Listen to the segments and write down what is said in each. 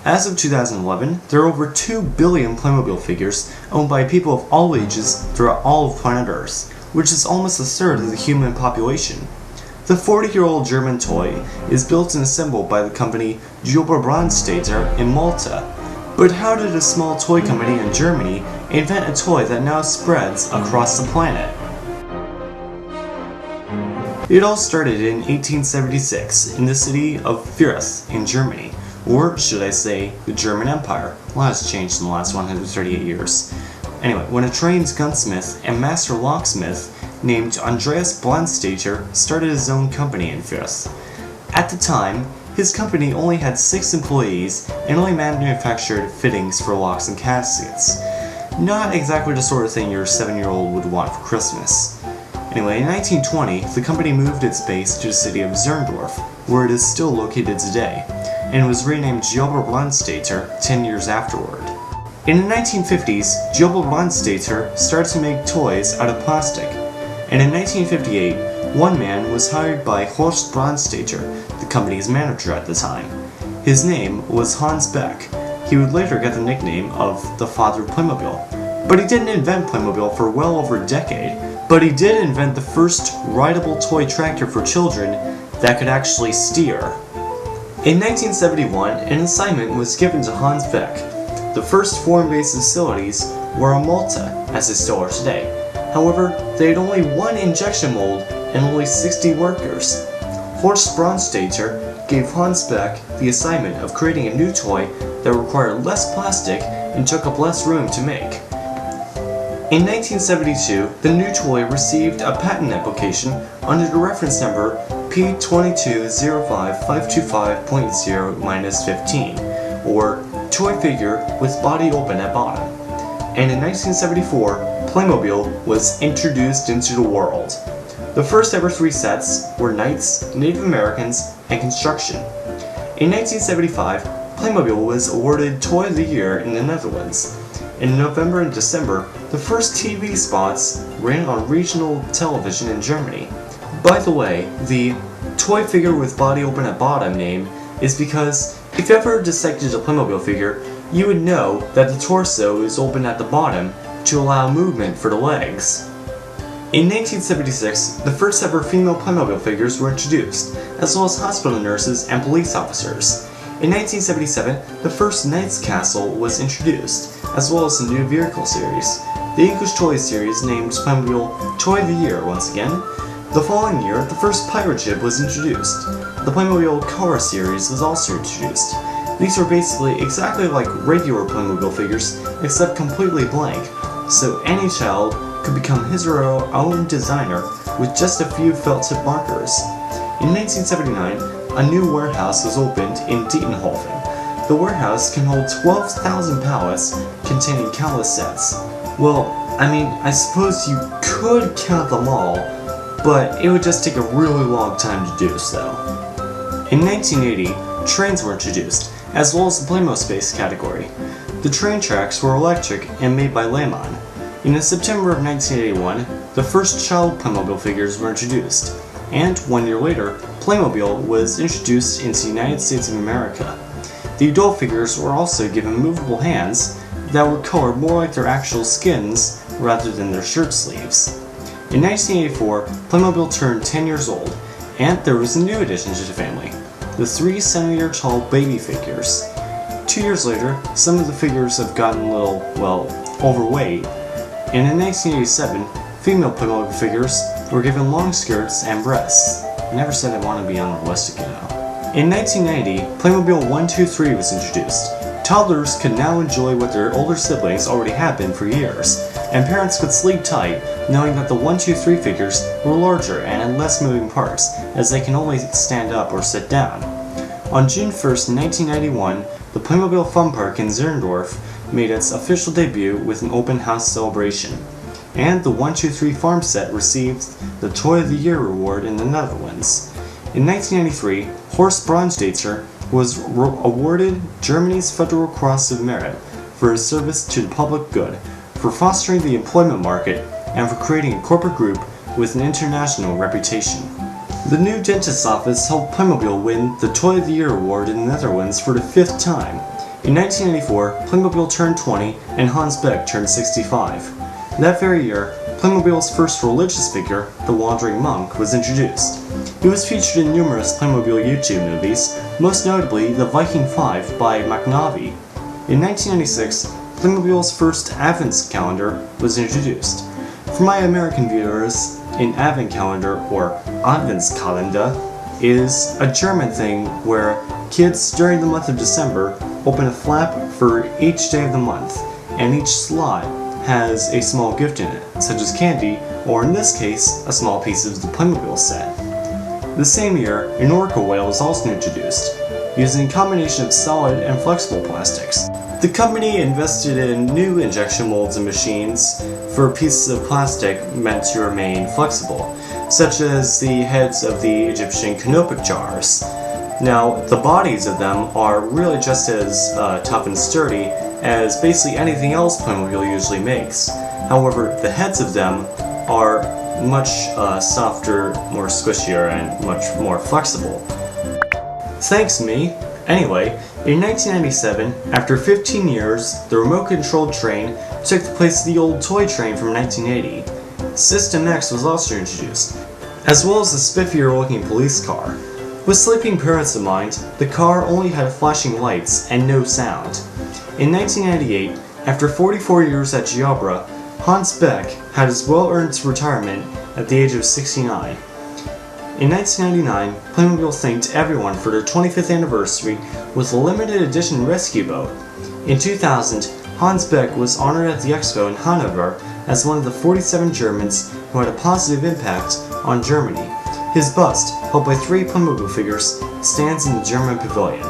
As of 2011, there are over 2 billion Playmobil figures owned by people of all ages throughout all of planet Earth, which is almost a third of the human population. The 40-year-old German toy is built and assembled by the company Geobra Brandstätter in Malta. But how did a small toy company in Germany invent a toy that now spreads across the planet? It all started in 1876 in the city of Fürth in Germany, or should I say, the German Empire. A lot has changed in the last 138 years. Anyway, when a trained gunsmith and master locksmith named Andreas Brandstätter started his own company in Fürth. At the time, his company only had 6 employees and only manufactured fittings for locks and caskets. Not exactly the sort of thing your 7-year-old would want for Christmas. Anyway, in 1920, the company moved its base to the city of Zirndorf, where it is still located today, and it was renamed Geobra Brandstätter 10 years afterward. In the 1950s, Geobra Brandstätter started to make toys out of plastic, and in 1958, one man was hired by Horst Brandstätter, the company's manager at the time. His name was Hans Beck. He would later get the nickname of the father of Playmobil. But he didn't invent Playmobil for well over a decade, but he did invent the first rideable toy tractor for children that could actually steer. In 1971, an assignment was given to Hans Beck. The first foreign-based facilities were on Malta, as they still are today. However, they had only 1 injection mold and only 60 workers. Horst Brandstätter gave Hans Beck the assignment of creating a new toy that required less plastic and took up less room to make. In 1972, the new toy received a patent application under the reference number P2205525.0-15, or toy figure with body open at bottom. And in 1974, Playmobil was introduced into the world. The first ever 3 sets were Knights, Native Americans, and Construction. In 1975, Playmobil was awarded Toy of the Year in the Netherlands. In November and December, the first TV spots ran on regional television in Germany. By the way, the toy figure with body open at bottom name is because if you ever dissected a Playmobil figure, you would know that the torso is open at the bottom to allow movement for the legs. In 1976, the first ever female Playmobil figures were introduced, as well as hospital nurses and police officers. In 1977, the first Knight's Castle was introduced, as well as a new vehicle series. The English Toy series named Playmobil Toy of the Year once again. The following year, the first pirate ship was introduced. The Playmobil Car series was also introduced. These are basically exactly like regular Playmobil figures, except completely blank, so any child could become his or her own designer with just a few felt-tip markers. In 1979, a new warehouse was opened in Dietenhofen. The warehouse can hold 12,000 pallets containing countless sets. Well, I suppose you could count them all, but it would just take a really long time to do so. In 1980, trains were introduced, as well as the Playmospace category. The train tracks were electric and made by Lehmann. In September of 1981, the first child Playmobil figures were introduced, and 1 year later, Playmobil was introduced into the United States of America. The adult figures were also given movable hands that were colored more like their actual skins rather than their shirt sleeves. In 1984, Playmobil turned 10 years old, and there was a new addition to the family, the 3 centimeter-tall baby figures. 2 years later, some of the figures have gotten a little, overweight, and in 1987, female Playmobil figures were given long skirts and breasts. I never said I want to be unrealistic, you know. In 1990, Playmobil 1-2-3 was introduced. Toddlers could now enjoy what their older siblings already had been for years, and parents could sleep tight knowing that the 1-2-3 figures were larger and had less moving parts, as they can only stand up or sit down. On June 1st, 1991, the Playmobil Fun Park in Zirndorf made its official debut with an open house celebration, and the 1-2-3 farm set received the Toy of the Year award in the Netherlands. In 1993, Horst Brandstätter was awarded Germany's Federal Cross of Merit for his service to the public good, for fostering the employment market, and for creating a corporate group with an international reputation. The new dentist's office helped Playmobil win the Toy of the Year award in the Netherlands for the 5th time. In 1984, Playmobil turned 20 and Hans Beck turned 65. That very year, Playmobil's first religious figure, the Wandering Monk, was introduced. He was featured in numerous Playmobil YouTube movies, most notably The Viking 5 by MacLeod. In 1996, Playmobil's first Advent calendar was introduced. For my American viewers, an Advent calendar, or Adventskalender, is a German thing where kids during the month of December open a flap for each day of the month, and each slot has a small gift in it, such as candy, or in this case, a small piece of the Playmobil set. The same year, an orca whale was also introduced, using a combination of solid and flexible plastics. The company invested in new injection molds and machines for pieces of plastic meant to remain flexible, such as the heads of the Egyptian KhAnubis jars. Now, the bodies of them are really just as tough and sturdy as basically anything else Playmobil usually makes. However, the heads of them are much softer, more squishier, and much more flexible. Thanks, me! Anyway, in 1997, after 15 years, the remote-controlled train took the place of the old toy train from 1980. System X was also introduced, as well as the spiffier-looking police car. With sleeping parents in mind, the car only had flashing lights and no sound. In 1998, after 44 years at Geobra, Hans Beck had his well-earned retirement at the age of 69. In 1999, Playmobil thanked everyone for their 25th anniversary with a limited edition rescue boat. In 2000, Hans Beck was honored at the expo in Hanover as one of the 47 Germans who had a positive impact on Germany. His bust, held by 3 Playmobil figures, stands in the German pavilion.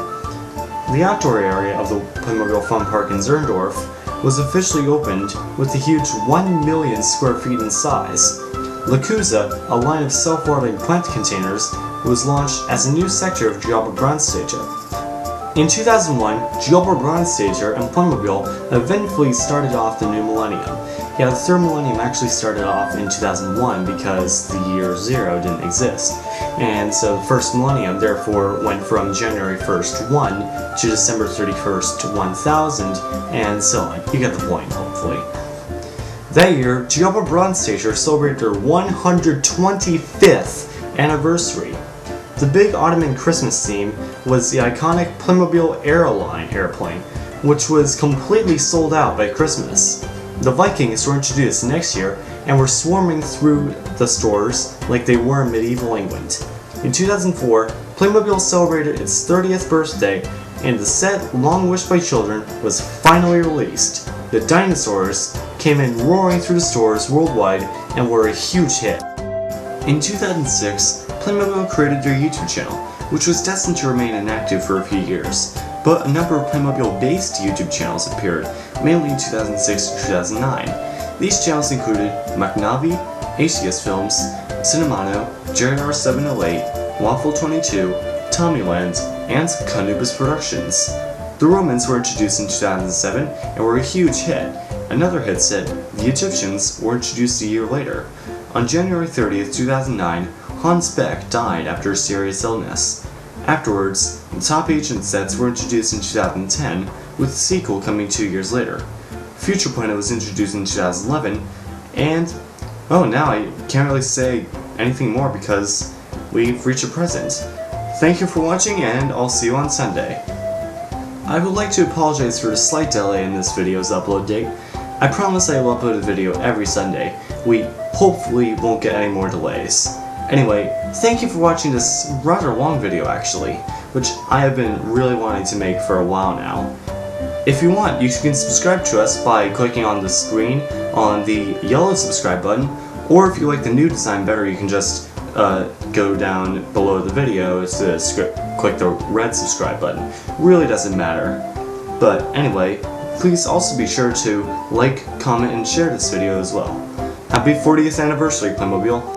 The outdoor area of the Playmobil Fun Park in Zerndorf was officially opened with a huge 1 million square feet in size. Lacuza, a line of self-watering plant containers, was launched as a new sector of Geobra Brandstätter. In 2001, Geobra Brandstätter and Playmobil eventfully started off the new millennium. Yeah, the third millennium actually started off in 2001 because the year 0 didn't exist. And so the first millennium therefore went from January 1st, 1 to December 31st, 1000, and so on. You get the point, hopefully. That year, Geobra Brandstätter celebrated their 125th anniversary. The big Ottoman Christmas theme was the iconic Playmobil Aeroline airplane, which was completely sold out by Christmas. The Vikings were introduced the next year and were swarming through the stores like they were in medieval England. In 2004, Playmobil celebrated its 30th birthday, and the set long wished by children was finally released. The dinosaurs came in roaring through the stores worldwide and were a huge hit. In 2006, Playmobil created their YouTube channel, which was destined to remain inactive for a few years, but a number of Playmobil-based YouTube channels appeared, mainly in 2006 to 2009. These channels included MacLeod, ACS Films, Cinemano, JR708, Waffle22, Tommyland, and KhAnubis Productions. The Romans were introduced in 2007 and were a huge hit. Another hit set, The Egyptians, were introduced a year later. On January 30th, 2009, Hans Beck died after a serious illness. Afterwards, the top agent sets were introduced in 2010, with the sequel coming 2 years later. Future Planet was introduced in 2011, and now I can't really say anything more because we've reached a present. Thank you for watching, and I'll see you on Sunday. I would like to apologize for the slight delay in this video's upload date. I promise I will upload a video every Sunday. We hopefully won't get any more delays. Anyway, thank you for watching this rather long video actually, which I have been really wanting to make for a while now. If you want, you can subscribe to us by clicking on the screen on the yellow subscribe button, or if you like the new design better, you can just go down below the video to click the red subscribe button. Really doesn't matter. But anyway, please also be sure to like, comment, and share this video as well. Happy 40th anniversary, Playmobil!